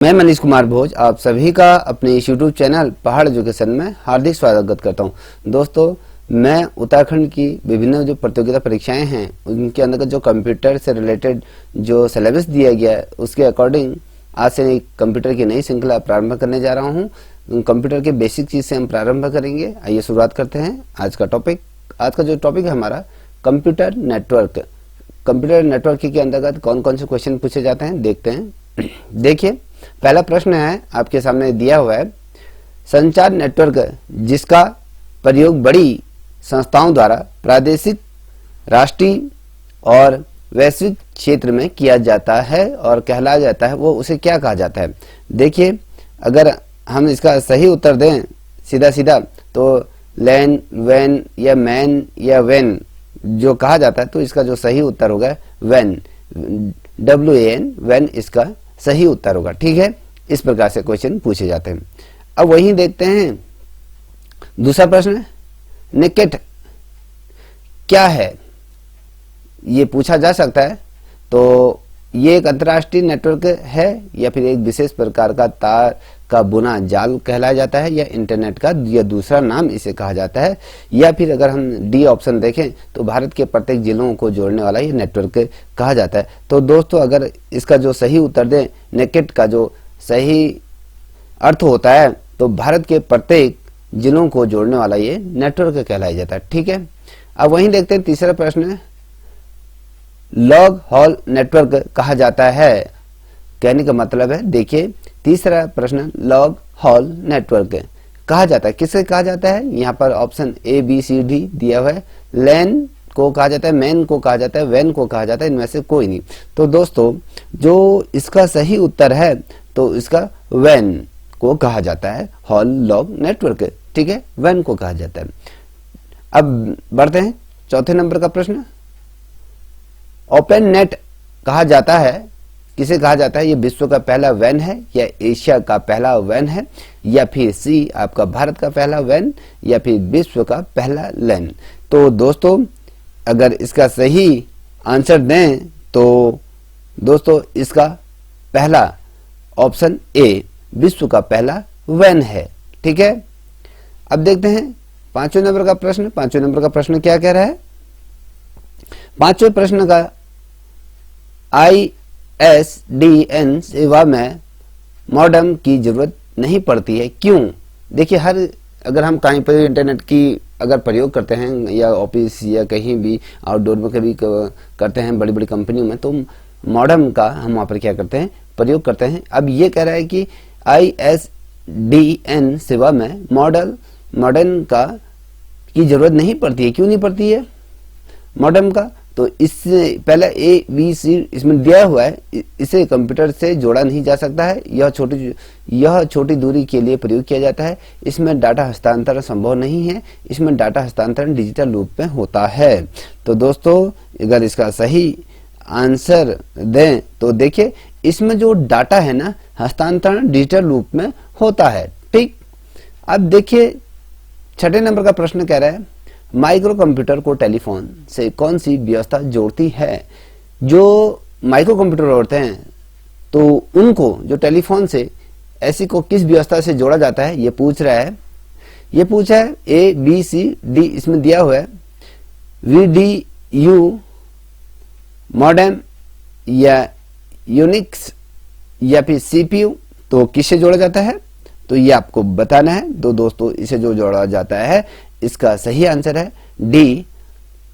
मैं मनीष कुमार भोज आप सभी का अपने इस यूट्यूब चैनल पहाड़ एजुकेशन में हार्दिक स्वागत करता हूं। दोस्तों, मैं उत्तराखंड की विभिन्न जो प्रतियोगिता परीक्षाएं हैं उनके अंतर्गत जो कंप्यूटर से रिलेटेड जो सिलेबस दिया गया है उसके अकॉर्डिंग आज से कंप्यूटर की नई श्रृंखला प्रारंभ करने जा रहा हूं। कंप्यूटर के बेसिक चीज से हम प्रारंभ करेंगे। आइए शुरुआत करते हैं आज का टॉपिक। आज का जो टॉपिक है हमारा कंप्यूटर नेटवर्क। कंप्यूटर नेटवर्क के अंतर्गत कौन कौन से क्वेश्चन पूछे जाते हैं देखते हैं। देखिए, पहला प्रश्न है आपके सामने दिया हुआ है, संचार नेटवर्क जिसका प्रयोग बड़ी संस्थाओं द्वारा प्रादेशिक, राष्ट्रीय और वैश्विक क्षेत्र में किया जाता है और कहलाया जाता है, वो उसे क्या कहा जाता है। देखिए, अगर हम इसका सही उत्तर दें सीधा सीधा तो लैन, वैन या मैन या वेन जो कहा जाता है, तो इसका जो सही उत्तर होगा वैन, WAN, वैन इसका सही उत्तर होगा। ठीक है, इस प्रकार से क्वेश्चन पूछे जाते हैं। अब वहीं देखते हैं दूसरा प्रश्न, नेकेट क्या है, ये पूछा जा सकता है। तो ये एक अंतर्राष्ट्रीय नेटवर्क है या फिर एक विशेष प्रकार का तार का बुना जाल कहलाया जाता है या इंटरनेट का या दूसरा नाम इसे कहा जाता है, या फिर अगर हम डी ऑप्शन देखें तो भारत के प्रत्येक जिलों को जोड़ने वाला ये नेटवर्क कहा जाता है। तो दोस्तों, अगर इसका जो सही उत्तर दें, नेकेट का जो सही अर्थ होता है तो भारत के प्रत्येक जिलों को जोड़ने वाला ये नेटवर्क कहलाया जाता है। ठीक है, अब वहीं देखते हैं तीसरा प्रश्न, लॉग हॉल नेटवर्क कहा जाता है। कहने का मतलब है, देखिए तीसरा प्रश्न, लॉग हॉल नेटवर्क कहा जाता है, किसे कहा जाता है। यहाँ पर ऑप्शन ABCD दिया हुआ है। लैन को कहा जाता है, मैन को कहा जाता है, वैन को कहा जाता है, इनमें से कोई नहीं। तो दोस्तों, जो इसका सही उत्तर है तो इसका वैन को कहा जाता है, हॉल लॉग नेटवर्क। ठीक है, वैन को कहा जाता है। अब बढ़ते हैं चौथे नंबर का प्रश्न, ओपन नेट कहा जाता है, किसे कहा जाता है। ये विश्व का पहला वैन है या एशिया का पहला वैन है या फिर सी आपका भारत का पहला वैन या फिर विश्व का पहला लैन। तो दोस्तों, अगर इसका सही आंसर दें तो दोस्तों इसका पहला ऑप्शन ए विश्व का पहला वैन है। ठीक है, अब देखते हैं पांचवें नंबर का प्रश्न। पांचवें नंबर का प्रश्न क्या कह रहा है। पांचवें प्रश्न का ISDN सेवा में मॉडेम की जरूरत नहीं पड़ती है, क्यों। देखिए, अगर हम कहीं पर इंटरनेट की अगर प्रयोग करते हैं या ऑफिस या कहीं भी आउटडोर में कभी करते हैं बड़ी बड़ी कंपनियों में, तो मॉडेम का हम वहां पर क्या करते हैं, प्रयोग करते हैं। अब ये कह रहा है कि ISDN सेवा में मॉडेम का की जरूरत नहीं पड़ती है, क्यों नहीं पड़ती है मॉडेम का। तो इससे पहले ABC इसमें दिया हुआ है, इसे कंप्यूटर से जोड़ा नहीं जा सकता है, यह छोटी दूरी के लिए प्रयोग किया जाता है, इसमें डाटा हस्तांतरण संभव नहीं है, इसमें डाटा हस्तांतरण डिजिटल रूप में होता है। तो दोस्तों, अगर इसका सही आंसर दें तो देखिए, इसमें जो डाटा है ना, हस्तांतरण डिजिटल रूप में होता है। ठीक, अब देखिए छठे नंबर का प्रश्न कह रहा है, माइक्रो कंप्यूटर को टेलीफोन से कौन सी व्यवस्था जोड़ती है। जो माइक्रो कंप्यूटर होते हैं तो उनको जो टेलीफोन से ऐसी को किस व्यवस्था से जोड़ा जाता है, ये पूछ रहा है। ये पूछा है ABCD इसमें दिया हुआ है, VDU, मॉडेम या यूनिक्स या फिर CPU, तो किससे जोड़ा जाता है, तो ये आपको बताना है। तो दोस्तों, इसे जो जोड़ा जाता है इसका सही आंसर है डी,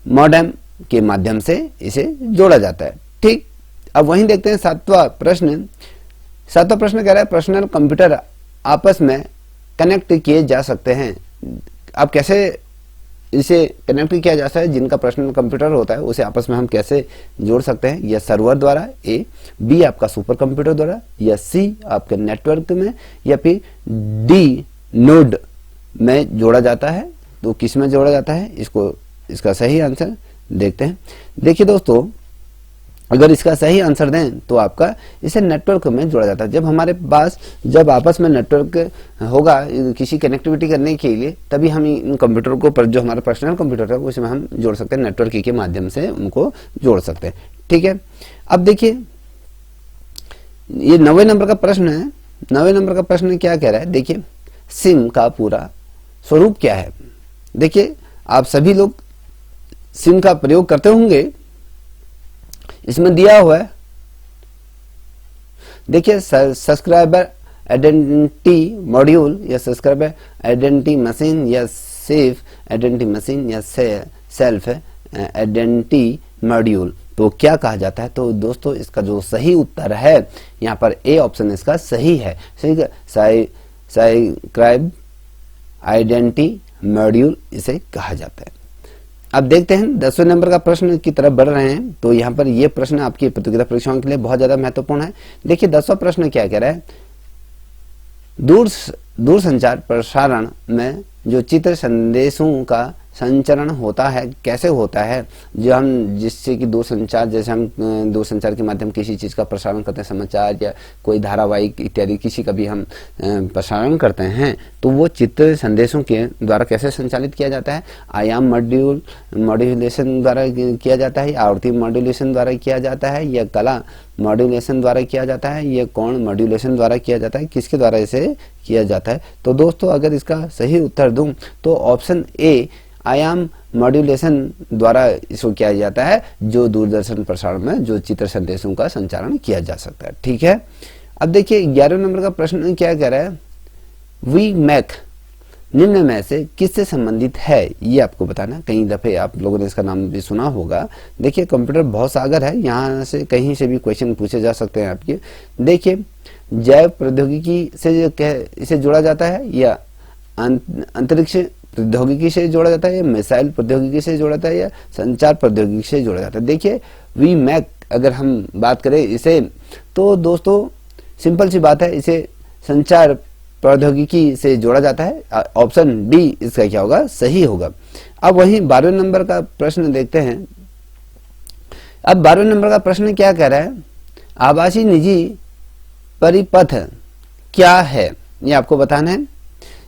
मॉडेम के माध्यम से इसे जोड़ा जाता है। ठीक, अब वहीं देखते हैं सातवां प्रश्न। सातवां प्रश्न कह रहा है, पर्सनल कंप्यूटर आपस में कनेक्ट किए जा सकते हैं। अब कैसे इसे कनेक्ट किया जा सकता है, जिनका पर्सनल कंप्यूटर होता है उसे आपस में हम कैसे जोड़ सकते हैं, या सर्वर द्वारा, B आपका सुपर कंप्यूटर द्वारा, या C आपके नेटवर्क में, या फिर D नोड में जोड़ा जाता है। तो किस में जोड़ा जाता है, इसका सही आंसर देखते हैं। देखिए दोस्तों, अगर इसका सही आंसर दें तो आपका इसे नेटवर्क में जोड़ा जाता है। जब हमारे पास जब आपस में नेटवर्क होगा किसी कनेक्टिविटी करने के लिए, तभी हम इन कंप्यूटर को पर जो हमारा पर्सनल कंप्यूटर है उसमें हम जोड़ सकते हैं, नेटवर्क के माध्यम से उनको जोड़ सकते हैं। ठीक है, अब देखिए ये 90 नंबर का प्रश्न है। 90 नंबर का प्रश्न क्या कह रहा है, देखिए सिम का पूरा स्वरूप क्या है। देखिए आप सभी लोग सिम का प्रयोग करते होंगे, इसमें दिया हुआ है, देखिए सब्सक्राइबर आइडेंटिटी मॉड्यूल या सब्सक्राइबर आइडेंटिटी मशीन या सेफ आइडेंटिटी मशीन या सेल्फ आइडेंटिटी मॉड्यूल। तो क्या कहा जाता है, तो दोस्तों इसका जो सही उत्तर है यहाँ पर ए ऑप्शन इसका सही है। सब्सक्राइब आइडेंटिटी मॉड्यूल इसे कहा जाता है। अब देखते हैं 10वें नंबर का प्रश्न की तरफ बढ़ रहे हैं। तो यहाँ पर यह प्रश्न आपकी प्रतियोगिता परीक्षाओं के लिए बहुत ज्यादा महत्वपूर्ण है। देखिए 10वां प्रश्न क्या कह रहा है, दूरसंचार प्रसारण में जो चित्र संदेशों का संचरण होता है कैसे होता है, जो हम जिससे कि दूरसंचार, जैसे हम दूरसंचार के माध्यम किसी चीज का प्रसारण करते हैं, समाचार या कोई धारावाहिक इत्यादि किसी का भी हम प्रसारण करते हैं, तो वो चित्र संदेशों के द्वारा कैसे संचालित किया जाता है। आयाम मॉड्यूलेशन द्वारा किया जाता है, आवृत्ति मॉड्यूलेशन द्वारा किया जाता है, या कला मॉड्यूलेशन द्वारा किया जाता है, या कोण मॉड्यूलेशन द्वारा किया जाता है, किसके द्वारा इसे किया जाता है। तो दोस्तों अगर इसका सही उत्तर दूं तो ऑप्शन ए आयाम मॉड्यूलेशन द्वारा इसको किया जाता है, जो दूरदर्शन प्रसारण में जो चित्र संदेशों का संचारण किया जा सकता है। ठीक है, अब देखिए 11वें नंबर का प्रश्न क्या कह रहा है, वी मैक निम्न में से किससे संबंधित है, ये आपको बताना। कई दफे आप लोगों ने इसका नाम भी सुना होगा। देखिए कंप्यूटर बहुत सागर है, यहाँ से कहीं से भी क्वेश्चन पूछे जा सकते हैं आपके। देखिए जैव प्रौद्योगिकी से इसे जोड़ा जाता है, या अंतरिक्ष प्रौद्योगिकी से जोड़ा जाता है, या मिसाइल प्रौद्योगिकी से जोड़ा जाता है, या संचार प्रौद्योगिकी से जोड़ा जाता है। देखिए वी मैक अगर हम बात करें इसे, तो दोस्तों सिंपल सी बात है, इसे संचार प्रौद्योगिकी से जोड़ा जाता है। ऑप्शन डी इसका क्या होगा, सही होगा। अब वहीं 12वें नंबर का प्रश्न देखते हैं। अब 12वें नंबर का प्रश्न क्या कह रहा है, आभासी निजी परिपथ क्या है, ये आपको बताना है।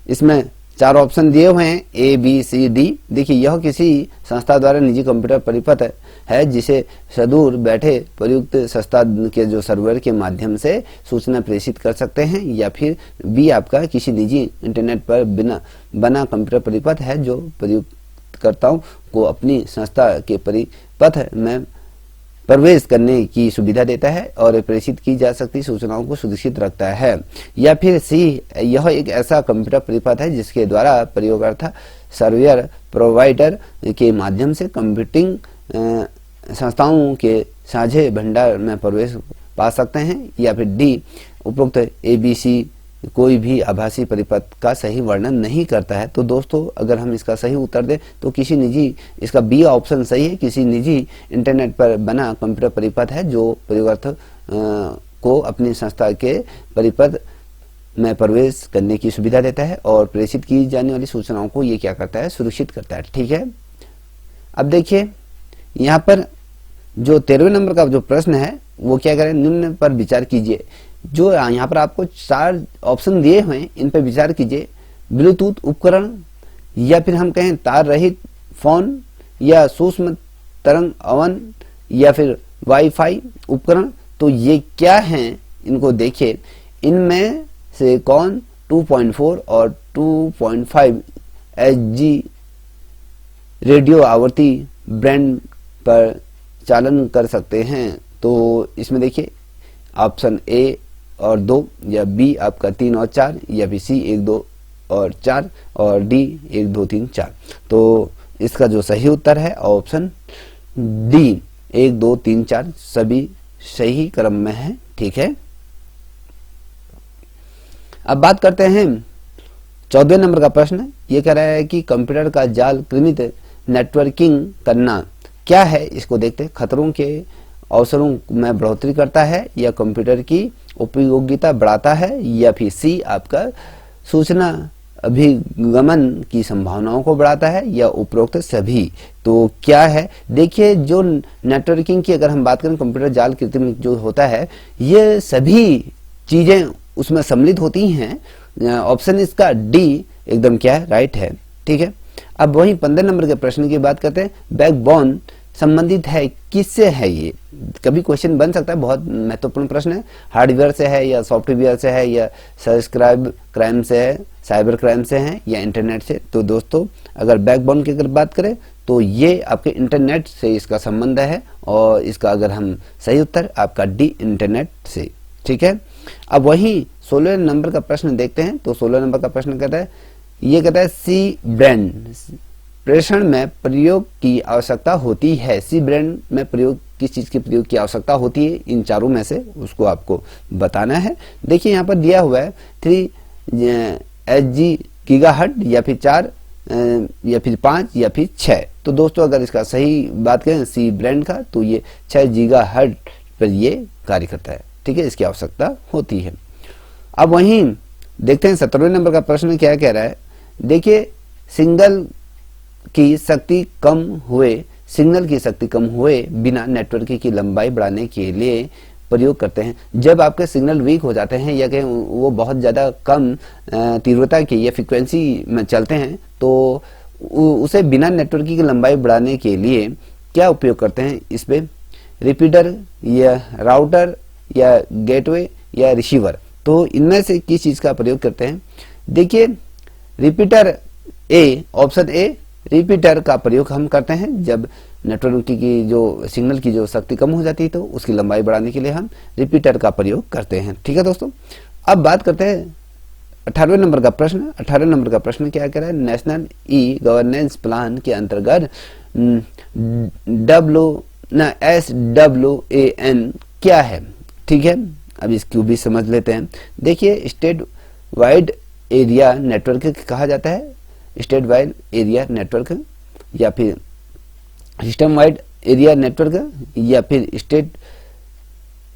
इसमें 4 ऑप्शन दिए हुए हैं, ए बी सी डी। देखिए यह किसी संस्था द्वारा निजी कंप्यूटर परिपथ है जिसे सुदूर बैठे प्रयुक्त संस्था के जो सर्वर के माध्यम से सूचना प्रेषित कर सकते हैं, या फिर बी आपका किसी निजी इंटरनेट पर बना कंप्यूटर परिपथ है जो प्रयुक्तकर्ताओं को अपनी संस्था के परिपथ में प्रवेश करने की सुविधा देता है और प्रेषित की जा सकती सूचनाओं को सुरक्षित रखता है, या फिर सी यह एक ऐसा कंप्यूटर परिपथ है जिसके द्वारा प्रयोगकर्ता सर्वर प्रोवाइडर के माध्यम से कंप्यूटिंग संस्थाओं के साझे भंडार में प्रवेश पा सकते हैं, या फिर डी उपरोक्त एबीसी कोई भी आभासी परिपथ का सही वर्णन नहीं करता है। तो दोस्तों अगर हम इसका सही उत्तर दें तो किसी निजी, इसका बी ऑप्शन सही है, किसी निजी इंटरनेट पर बना कंप्यूटर परिपथ है जो प्रयोगकर्ता को अपनी संस्था के परिपथ में प्रवेश करने की सुविधा देता है और प्रेषित की जाने वाली सूचनाओं को ये क्या करता है, सुरक्षित करता है। ठीक है, अब देखिए यहाँ पर जो 13वें नंबर का जो प्रश्न है वो क्या करें, निम्न पर विचार कीजिए। जो यहाँ पर आपको 4 ऑप्शन दिए हुए हैं इन पर विचार कीजिए। ब्लूटूथ उपकरण, या फिर हम कहें तार रहित फोन, या सूक्ष्म तरंग अवन, या फिर वाईफाई उपकरण। तो ये क्या हैं, इनको देखिए, इनमें से कौन 2.4 और 2.5 HG रेडियो आवृत्ति बैंड पर चालन कर सकते हैं। तो इसमें देखिए ऑप्शन ए और 2, या बी आपका 3 और 4, या फिर सी 1 2 और 4, और डी 1 2 3 4। तो इसका जो सही उत्तर है ऑप्शन डी 1 2 3 4 सभी सही क्रम में है। ठीक है, अब बात करते हैं 14वें नंबर का प्रश्न। ये कह रहा है कि कंप्यूटर का जाल कृमित नेटवर्किंग करना क्या है, इसको देखते हैं। खतरों के अवसरों में बढ़ोतरी करता है, या कंप्यूटर की उपयोगिता बढ़ाता है, या फिर सी आपका सूचना अभिगमन की संभावनाओं को बढ़ाता है, या उपरोक्त सभी। तो क्या है, देखिए जो नेटवर्किंग की अगर हम बात करें, कंप्यूटर जाल कृत्रिम जो होता है, ये सभी चीजें उसमें सम्मिलित होती हैं। ऑप्शन इसका डी एकदम क्या है, राइट है। ठीक है, अब वही 15 नंबर के प्रश्न की बात करते हैं। बैकबोन संबंधित है, किससे है ये? कभी क्वेश्चन बन सकता है, बहुत महत्वपूर्ण प्रश्न है। हार्डवेयर से है या सॉफ्टवेयर से है या सब्सक्राइब क्राइम से है, साइबर क्राइम से है या इंटरनेट से? तो दोस्तों अगर बैकबोन की अगर बात करें तो ये आपके इंटरनेट से इसका संबंध है, और इसका अगर हम सही उत्तर आपका डी, इंटरनेट से। ठीक है, अब वही 16 नंबर का प्रश्न देखते हैं। तो 16 नंबर का प्रश्न कहता है, ये कहता है सी ब्रांड प्रेषण में प्रयोग की आवश्यकता होती है। सी ब्रांड में प्रयोग किस चीज के प्रयोग की आवश्यकता होती है? इन चारों में से उसको आपको बताना है। देखिए यहाँ पर दिया हुआ है 3 HG गीगाहर्ट्ज या फिर 4 या फिर 5 या फिर 6। तो दोस्तों अगर इसका सही बात करें सी ब्रांड का, तो ये 6 गीगाहर्ट्ज पर ये कार्य करता है। ठीक है, इसकी आवश्यकता होती है। अब वहीं देखते हैं 17वें नंबर का प्रश्न क्या कह रहा है। देखिए सिग्नल की शक्ति कम हुए बिना नेटवर्क की लंबाई बढ़ाने के लिए प्रयोग करते हैं। जब आपके सिग्नल वीक हो जाते हैं या कहीं वो बहुत ज्यादा कम तीव्रता की या फ्रीक्वेंसी में चलते हैं, तो उसे बिना नेटवर्क की लंबाई बढ़ाने के लिए क्या उपयोग करते हैं? इस पे रिपीटर या राउटर या गेटवे या रिसीवर, तो इनमें से किस चीज का प्रयोग करते हैं? देखिए repeater A, option A, repeater का प्रयोग हम करते हैं जब नेटवर्क की जो सिग्नल की जो शक्ति कम हो जाती है, तो उसकी लंबाई बढ़ाने के लिए हम रिपीटर का प्रयोग करते हैं। ठीक है दोस्तों, अब बात करते हैं 18वें नंबर का प्रश्न। 18वें नंबर का प्रश्न क्या कह रहा है? नेशनल ई गवर्नेंस प्लान के अंतर्गत SWAN क्या है? ठीक है, अब इसको भी समझ लेते हैं। देखिए स्टेट वाइड एरिया नेटवर्क कहा जाता है, स्टेट वाइड एरिया नेटवर्क या फिर सिस्टम वाइड एरिया नेटवर्क या फिर स्टेट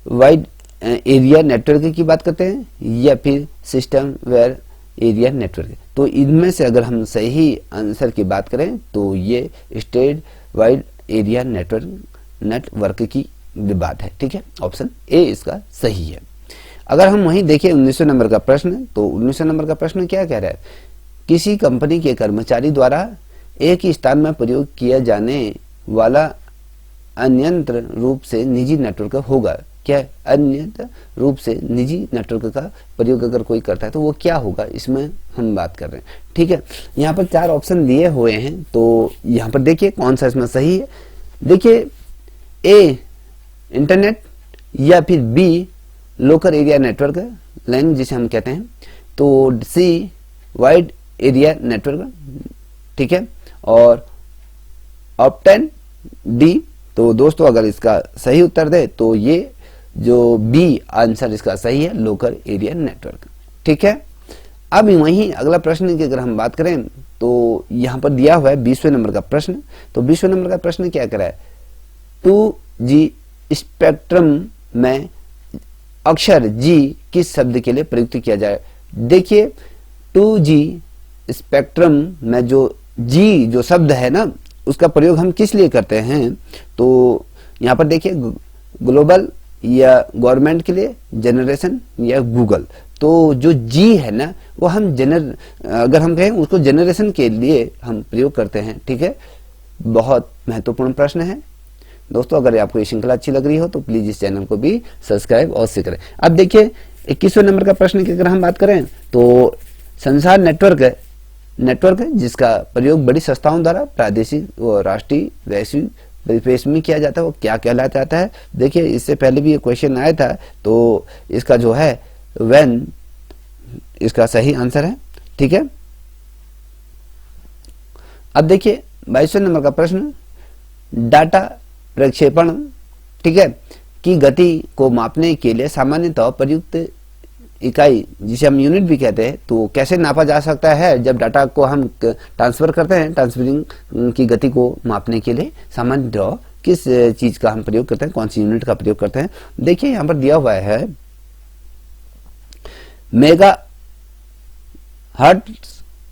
वाइड एरिया नेटवर्क की बात करते हैं या फिर सिस्टम वाइड एरिया नेटवर्क। तो इनमें से अगर हम सही आंसर की बात करें तो ये स्टेट वाइड एरिया नेटवर्क की बात है। ठीक है, ऑप्शन ए इसका सही है। अगर हम वहीं देखें 19वें नंबर का प्रश्न, तो 19वें नंबर का प्रश्न क्या कह रहा है? किसी कंपनी के कर्मचारी द्वारा एक ही स्थान में प्रयोग किया जाने वाला अनियंत्र रूप से निजी नेटवर्क होगा। क्या अनियंत्र रूप से निजी नेटवर्क का प्रयोग अगर कोई करता है तो वो क्या होगा, इसमें हम बात कर रहे हैं। ठीक है, यहाँ पर 4 ऑप्शन दिए हुए हैं, तो यहाँ पर देखिए कौन सा इसमें सही है। देखिए ए इंटरनेट या फिर बी लोकल एरिया नेटवर्क लैन जिसे हम कहते हैं, तो सी वाइड एरिया नेटवर्क। ठीक है, और ऑप्शन डी। तो दोस्तों अगर इसका सही उत्तर दे तो ये जो बी आंसर इसका सही है, लोकल एरिया नेटवर्क। ठीक है, अब वहीं अगला प्रश्न की अगर हम बात करें तो यहाँ पर दिया हुआ है 20वें नंबर का प्रश्न। तो 20वें नंबर का प्रश्न क्या कह रहा है? 2G स्पेक्ट्रम में अक्षर G किस शब्द के लिए प्रयुक्त किया जाए? देखिए 2G स्पेक्ट्रम में जो G जो शब्द है ना, उसका प्रयोग हम किस लिए करते हैं? तो यहाँ पर देखिए ग्लोबल या गवर्नमेंट के लिए, जनरेशन या गूगल। तो जो G है ना वो हम अगर हम कहें उसको जनरेशन के लिए हम प्रयोग करते हैं। ठीक है, बहुत महत्वपूर्ण प्रश्न है दोस्तों। अगर आपको ये श्रृंखला अच्छी लग रही हो तो प्लीज इस चैनल को भी सब्सक्राइब अवश्य करें। अब देखिए 21वें नंबर का प्रश्न की अगर हम बात करें तो संसार नेटवर्क जिसका प्रयोग बड़ी संस्थाओं द्वारा प्रादेशिक और राष्ट्रीय वैश्विक परिपेक्ष में किया जाता है, वो क्या कहलाता जाता है? देखिए इससे पहले भी ये क्वेश्चन आया था, तो इसका जो है वैन इसका सही आंसर है। ठीक है, अब देखिए 22वें नंबर का प्रश्न, डाटा प्रक्षेपण ठीक है की गति को मापने के लिए सामान्यतः प्रयुक्त इकाई जिसे हम यूनिट भी कहते हैं, तो कैसे नापा जा सकता है? जब डाटा को हम ट्रांसफर करते हैं, ट्रांसफरिंग की गति को मापने के लिए सामान्यतः किस चीज का हम प्रयोग करते हैं, कौन सी यूनिट का प्रयोग करते हैं? देखिए यहाँ पर दिया हुआ है मेगा हर्ट्ज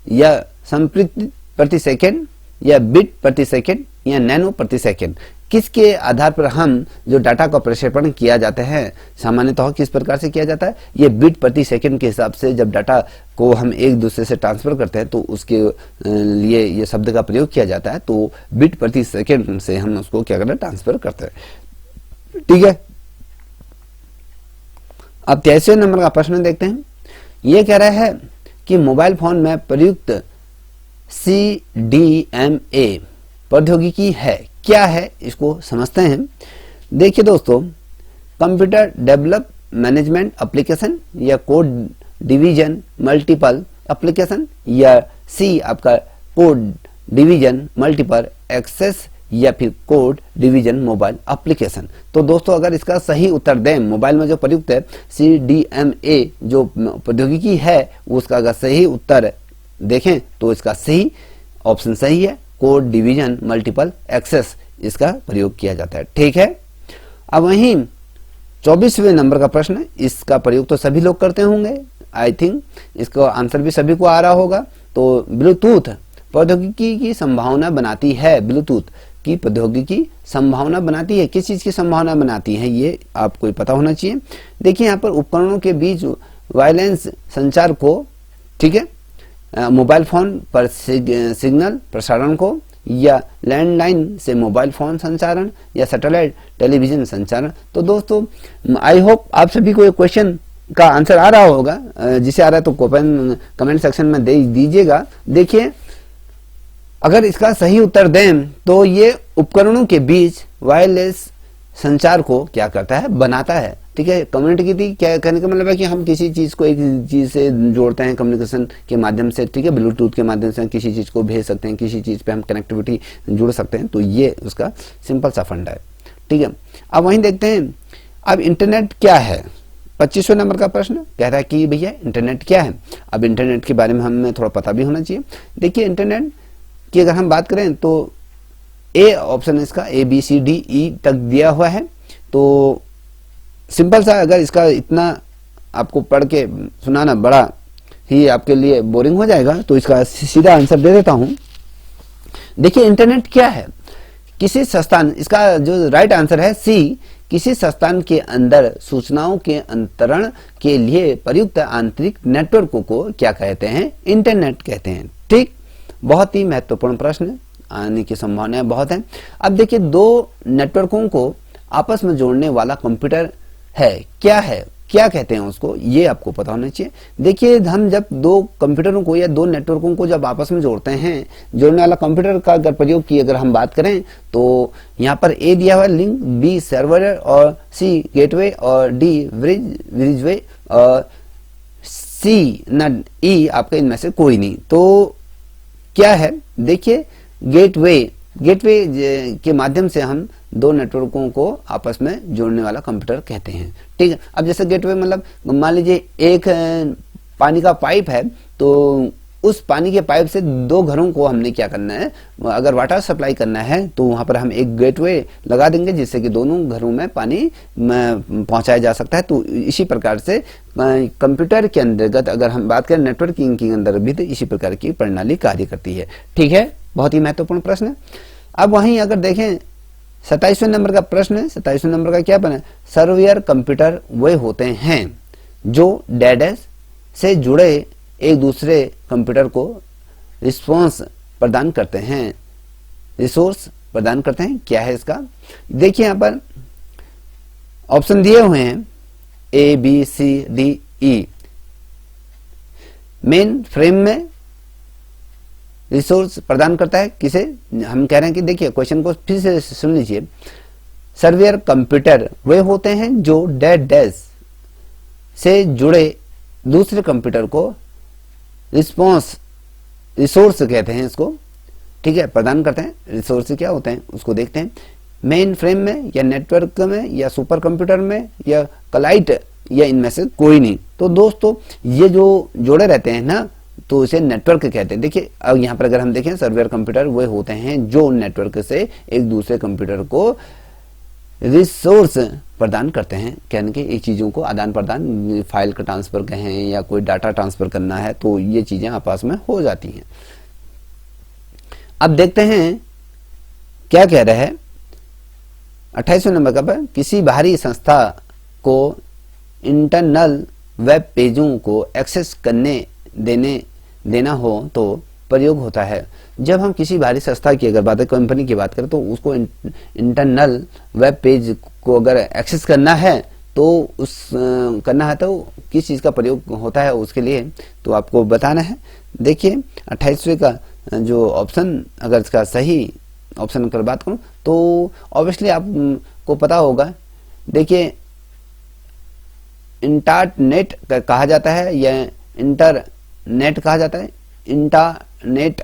या संपृक्ति प्रति सेकंड या बिट प्रति सेकंड या नैनो प्रति सेकंड। किसके आधार पर हम जो डाटा का प्रक्षेपण किया जाता है सामान्यतः किस प्रकार से किया जाता है, ये बिट प्रति सेकंड के हिसाब से जब डाटा को हम एक दूसरे से ट्रांसफर करते हैं तो उसके लिए ये शब्द का प्रयोग किया जाता है। तो बिट प्रति सेकंड से हम उसको क्या करते हैं, ट्रांसफर करते हैं। ठीक है, अब 83वें नंबर का प्रश्न देखते हैं। ये कह रहा है कि मोबाइल फोन में प्रयुक्त CDMA प्रौद्योगिकी है, क्या है इसको समझते हैं। देखिए दोस्तों, कंप्यूटर डेवलप मैनेजमेंट एप्लीकेशन या कोड डिवीजन मल्टीपल एप्लीकेशन या C आपका कोड डिवीजन मल्टीपल एक्सेस या फिर कोड डिवीजन मोबाइल एप्लीकेशन। तो दोस्तों अगर इसका सही उत्तर दें, मोबाइल में जो प्रयुक्त है CDMA जो प्रौद्योगिकी है उसका अगर सही उत्तर देखें तो इसका सही ऑप्शन सही है, कोड डिवीजन मल्टीपल एक्सेस इसका प्रयोग किया जाता है। ठीक है, अब वहीं 24वें नंबर का प्रश्न, इसका प्रयोग तो सभी लोग करते होंगे, आई थिंक इसका आंसर भी सभी को आ रहा होगा। तो ब्लूटूथ प्रौद्योगिकी की संभावना बनाती है, ब्लूटूथ की प्रौद्योगिकी संभावना बनाती है, किस चीज की संभावना बनाती है ये आपको पता होना चाहिए। देखिए यहाँ पर उपकरणों के बीच वायरलेस संचार को, ठीक है, मोबाइल फोन पर सिग्नल प्रसारण को, या लैंडलाइन से मोबाइल फोन संचारण, या सैटेलाइट टेलीविजन संचारण। तो दोस्तों आई होप आप सभी को ये क्वेश्चन का आंसर आ रहा होगा, जिसे आ रहा है तो कमेंट सेक्शन में दे दीजिएगा। देखिए अगर इसका सही उत्तर दें तो ये उपकरणों के बीच वायरलेस संचार को क्या करता है, बनाता है। ठीक है, कम्युनिटी की क्या कहने का मतलब है कि हम किसी चीज को एक चीज से जोड़ते हैं कम्युनिकेशन के माध्यम से। ठीक है, ब्लूटूथ के माध्यम से किसी चीज को भेज सकते हैं, किसी चीज पे हम कनेक्टिविटी जुड़ सकते हैं। तो ये उसका सिंपल सा फंडा है। ठीक है, अब वहीं देखते हैं, अब इंटरनेट क्या है। 25वें नंबर का प्रश्न कह रहा है कि भैया इंटरनेट क्या है। अब इंटरनेट के बारे में हमें थोड़ा पता भी होना चाहिए। देखिए इंटरनेट की अगर हम बात करें तो ए ऑप्शन है इसका, ABCDE तक दिया हुआ है। तो सिंपल सा, अगर इसका इतना आपको पढ़ के सुनाना बड़ा ही आपके लिए बोरिंग हो जाएगा तो इसका सीधा आंसर दे देता हूं। देखिए इंटरनेट क्या है, किसी संस्थान, इसका जो राइट आंसर है C, किसी संस्थान के अंदर सूचनाओं के अंतरण के लिए प्रयुक्त आंतरिक नेटवर्क को क्या कहते हैं, इंटरनेट कहते हैं। ठीक, बहुत ही महत्वपूर्ण प्रश्न, आने की संभावनाएं बहुत है। अब देखिए दो नेटवर्कों को आपस में जोड़ने वाला कंप्यूटर है, क्या कहते हैं उसको, ये आपको पता होना चाहिए। देखिए हम जब दो कंप्यूटरों को या दो नेटवर्कों को जब आपस में जोड़ते हैं, जोड़ने वाला कंप्यूटर का अगर प्रयोग की अगर हम बात करें तो यहाँ पर A दिया हुआ लिंक, B सर्वर और C गेटवे और D ब्रिजवे और C न E आपका इनमें से कोई नहीं। तो क्या है, देखिए गेटवे के माध्यम से हम दो नेटवर्कों को आपस में जोड़ने वाला कंप्यूटर कहते हैं। ठीक है, अब जैसे गेटवे मतलब मान लीजिए एक पानी का पाइप है, तो उस पानी के पाइप से दो घरों को हमने क्या करना है, अगर वाटर सप्लाई करना है तो वहां पर हम एक गेटवे लगा देंगे जिससे कि दोनों घरों में पानी पहुंचाया जा सकता है। तो इसी प्रकार से कंप्यूटर के अंतर्गत अगर हम बात करें नेटवर्किंग के अंदर भी तो इसी प्रकार की प्रणाली कार्य करती है। ठीक है, बहुत ही महत्वपूर्ण प्रश्न है। अब वहीं अगर देखें 27वें नंबर का प्रश्न है, 27वें नंबर का क्या बना, सर्वियर कंप्यूटर वे होते हैं जो डेटा से जुड़े एक दूसरे कंप्यूटर को रिस्पांस प्रदान करते हैं, रिसोर्स प्रदान करते हैं। क्या है इसका, देखिए यहां पर ऑप्शन दिए हुए हैं ABCDE। मेन फ्रेम में रिसोर्स प्रदान करता है किसे, हम कह रहे हैं कि देखिए क्वेश्चन को फिर से सुन लीजिए। सर्वियर कंप्यूटर वे होते हैं जो डेटा से जुड़े दूसरे कंप्यूटर को रिसोर्स कहते हैं इसको। ठीक है, प्रदान करते हैं। रिसोर्स क्या होते हैं उसको देखते हैं। मेन फ्रेम में या नेटवर्क में या सुपर कंप्यूटर में या क्लाइंट या इनमें से कोई नहीं। तो दोस्तों ये जो जोड़े रहते हैं ना तो इसे नेटवर्क कहते हैं। देखिए अब यहाँ पर अगर हम देखें सर्वियर कंप्यूटर वे होते हैं जो नेटवर्क से एक दूसरे कंप्यूटर को रिसोर्स प्रदान करते हैं, कहने के एक चीजों को आदान प्रदान, फाइल का ट्रांसफर कहें या कोई डाटा ट्रांसफर करना है तो ये चीजें आपस में हो जाती हैं। अब देखते हैं क्या कह रहा है 28वें नंबर का पर किसी बाहरी संस्था को इंटरनल वेब पेजों को एक्सेस करने देना हो तो प्रयोग होता है। जब हम किसी बाहरी संस्था की अगर बात कंपनी की बात करें तो उसको इंटरनल वेब पेज को अगर एक्सेस करना है तो किस चीज का प्रयोग होता है उसके लिए तो आपको बताना है। देखिए 28वें का जो ऑप्शन, अगर इसका सही ऑप्शन की बात करूं तो ऑब्वियसली आपको पता होगा। देखिए इंटरनेट कहा जाता है या इंटरनेट कहा जाता है, इंटरनेट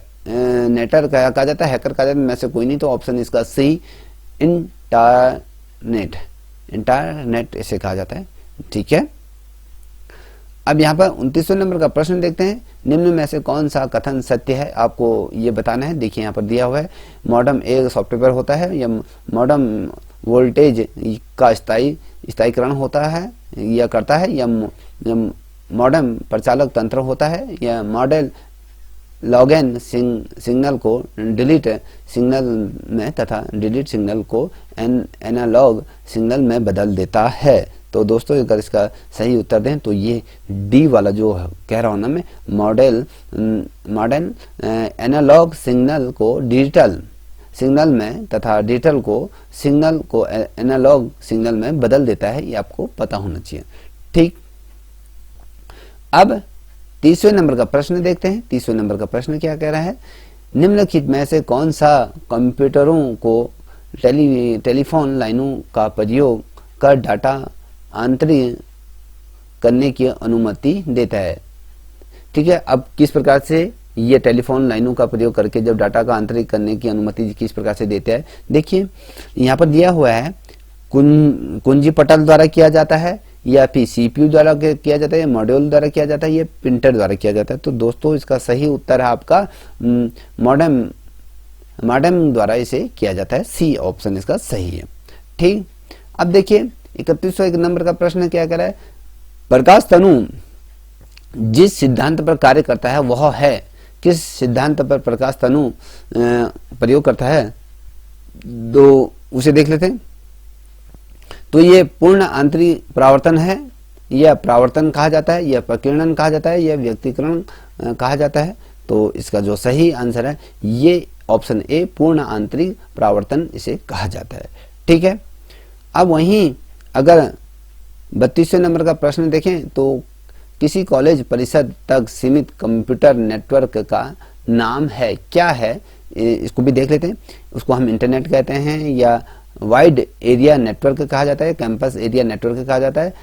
नेटर कहा जाता है, हैकर कहा जाता है, में से कोई नहीं। तो ऑप्शन इसका सही इंटरनेट इसे कहा जाता है। ठीक है, अब यहाँ पर 29वें नंबर का प्रश्न देखते हैं। निम्न में से कौन सा कथन सत्य है, आपको ये बताना है। देखिए यहाँ पर दिया हुआ है मॉडेम एक सॉफ्टवेयर होता है या मॉडेम वोल्टेज का स्थायीकरण होता है या करता है, या मॉडेम प्रचालक तंत्र होता है, या मॉडल लॉगइन सिग्नल को डिलीट सिग्नल में तथा डिलीट सिग्नल को एनालॉग सिग्नल में बदल देता है। तो दोस्तों अगर इसका सही उत्तर दें तो ये डी वाला जो कह रहा हूं ना मैं, मॉडर्न एनालॉग सिग्नल को डिजिटल सिग्नल में तथा डिजिटल को सिग्नल को एनालॉग सिग्नल में बदल देता है, ये आपको पता होना चाहिए। ठीक, अब 30वें नंबर का प्रश्न देखते हैं। 30वें नंबर का प्रश्न क्या कह रहा है, निम्नलिखित में से कौन सा कंप्यूटरों को टेलीफोन लाइनों का प्रयोग कर डाटा आंतरिक करने की अनुमति देता है। ठीक है, अब किस प्रकार से ये टेलीफोन लाइनों का प्रयोग करके जब डाटा का आंतरिक करने की अनुमति किस प्रकार से देता है, देखिए यहाँ पर दिया हुआ है कुंजी पटल द्वारा किया जाता है, या फिर सीपीयू द्वारा किया जाता है, या मॉड्यूल द्वारा किया जाता है, या प्रिंटर द्वारा किया जाता है। तो दोस्तों इसका सही उत्तर है आपका मॉडेम द्वारा इसे किया जाता है। सी ऑप्शन इसका सही है। ठीक, अब देखिए 31वें नंबर का प्रश्न क्या कह रहा है, प्रकाश तनु जिस सिद्धांत पर कार्य करता है वह है, किस सिद्धांत पर प्रकाश तनु प्रयोग करता है, दो उसे देख लेते हैं। तो ये पूर्ण आंतरिक परावर्तन है, या परावर्तन कहा जाता है, या प्रकीर्णन कहा जाता है, या व्यक्तिकरण कहा जाता है। तो इसका जो सही आंसर है ये ऑप्शन ए, पूर्ण आंतरिक परावर्तन इसे कहा जाता है। ठीक है, अब वहीं अगर 32वें नंबर का प्रश्न देखें तो किसी कॉलेज परिषद तक सीमित कंप्यूटर नेटवर्क का नाम है, क्या है, इसको भी देख लेते हैं। उसको हम इंटरनेट कहते हैं, या वाइड एरिया नेटवर्क कहा जाता है, कैंपस एरिया नेटवर्क कहा जाता है,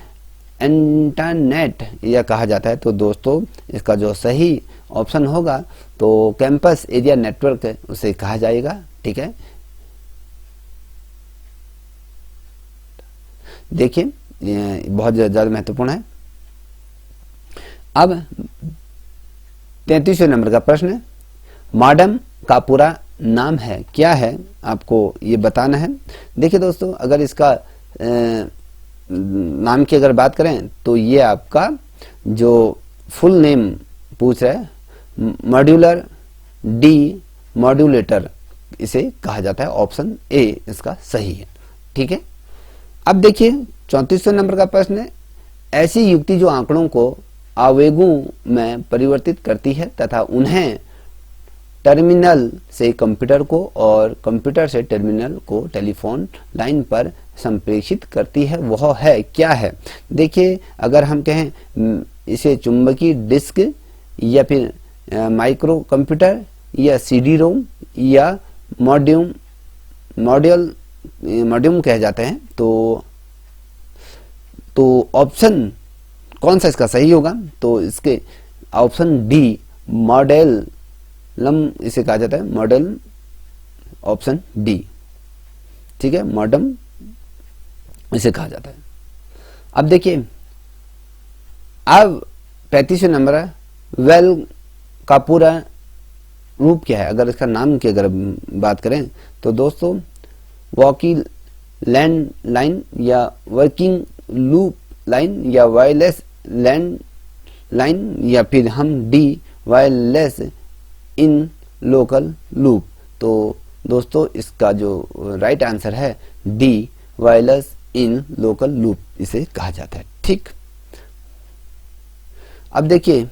इंटरनेट यह कहा जाता है। तो दोस्तों इसका जो सही ऑप्शन होगा तो कैंपस एरिया नेटवर्क उसे कहा जाएगा। ठीक है, देखिए बहुत ज्यादा महत्वपूर्ण है। अब 33वें नंबर का प्रश्न, मॉडेम का पूरा नाम है, क्या है, आपको ये बताना है। देखिए दोस्तों अगर इसका नाम की अगर बात करें तो ये आपका जो फुल नेम पूछ रहा है, मॉड्यूलर डी मॉड्यूलेटर इसे कहा जाता है। ऑप्शन ए इसका सही है। ठीक है, अब देखिए 34वें नंबर का प्रश्न है, ऐसी युक्ति जो आंकड़ों को आवेगों में परिवर्तित करती है तथा उन्हें टर्मिनल से कंप्यूटर को और कंप्यूटर से टर्मिनल को टेलीफोन लाइन पर संप्रेषित करती है, वह है, क्या है। देखिए अगर हम कहें इसे चुंबकीय डिस्क, या फिर माइक्रो कंप्यूटर, या सीडी रोम, या मॉड्यूम कहे जाते हैं, तो ऑप्शन कौन सा इसका सही होगा, तो इसके ऑप्शन डी मॉडेलम इसे कहा जाता है, मॉडल, ऑप्शन डी। ठीक है, मॉडम इसे कहा जाता है। अब देखिए अब 35वें नंबर है, वेल का पूरा रूप क्या है। अगर इसका नाम की अगर बात करें तो दोस्तों वॉकिंग लैंड लाइन, या वर्किंग लूप लाइन, या वायरलेस लैंड लाइन, या फिर हम D wireless in local loop. तो दोस्तों इसका जो राइट आंसर है D wireless in local loop इसे कहा जाता है। ठीक, अब देखिए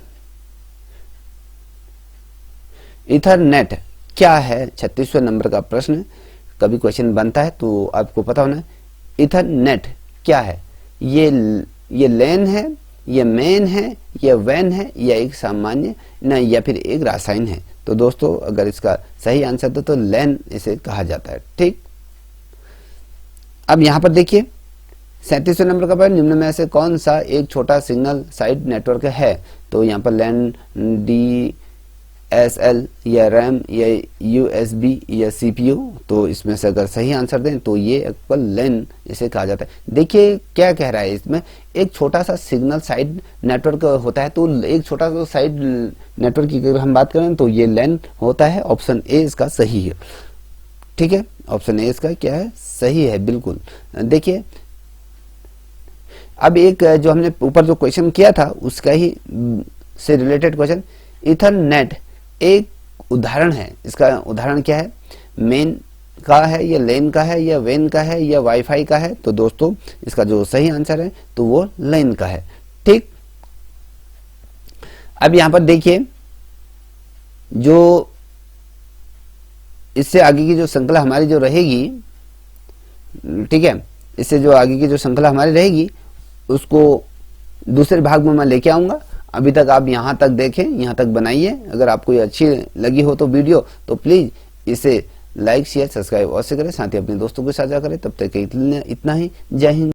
इथरनेट क्या है, 36वें नंबर का प्रश्न कभी क्वेश्चन बनता है तो आपको पता होना। इथरनेट क्या है? ये लेन है, ये मेन है, ये वैन है, या एक सामान्य न, या फिर एक रासायन है? तो दोस्तों अगर इसका सही आंसर दो तो लेन इसे कहा जाता है। ठीक, अब यहां पर देखिए 37वें नंबर का प्रश्न, निम्न में से कौन सा एक छोटा सिग्नल साइड नेटवर्क है? तो यहाँ पर लैन, DSL या रैम या USB या CPU, तो इसमें से अगर सही आंसर दें तो ये आपका लैन इसे कहा जाता है। देखिए क्या कह रहा है इसमें, एक छोटा सा सिग्नल साइड नेटवर्क होता है, तो एक छोटा सा साइड नेटवर्क की अगर हम बात करें तो ये लैन होता है। ऑप्शन ए इसका सही है। ठीक है, ऑप्शन ए इसका क्या है, सही है बिल्कुल। देखिए अब एक जो हमने ऊपर जो क्वेश्चन किया था उसका ही से रिलेटेड क्वेश्चन, इथरनेट एक उदाहरण है, इसका उदाहरण क्या है? मेन का है, या लेन का है, या वेन का है, या वाईफाई का है? तो दोस्तों इसका जो सही आंसर है तो वो लेन का है। ठीक, अब यहां पर देखिए जो इससे आगे की जो श्रृंखला हमारी जो रहेगी, ठीक है, इससे जो आगे की जो श्रृंखला हमारी रहेगी उसको दूसरे भाग में मैं लेके आऊंगा। अभी तक आप यहाँ तक देखें, यहाँ तक बनाइए। अगर आपको ये अच्छी लगी हो तो वीडियो, तो प्लीज इसे लाइक शेयर सब्सक्राइब अवश्य करें, साथ ही अपने दोस्तों के साझा करें। तब तक इतना ही, जय हिंद।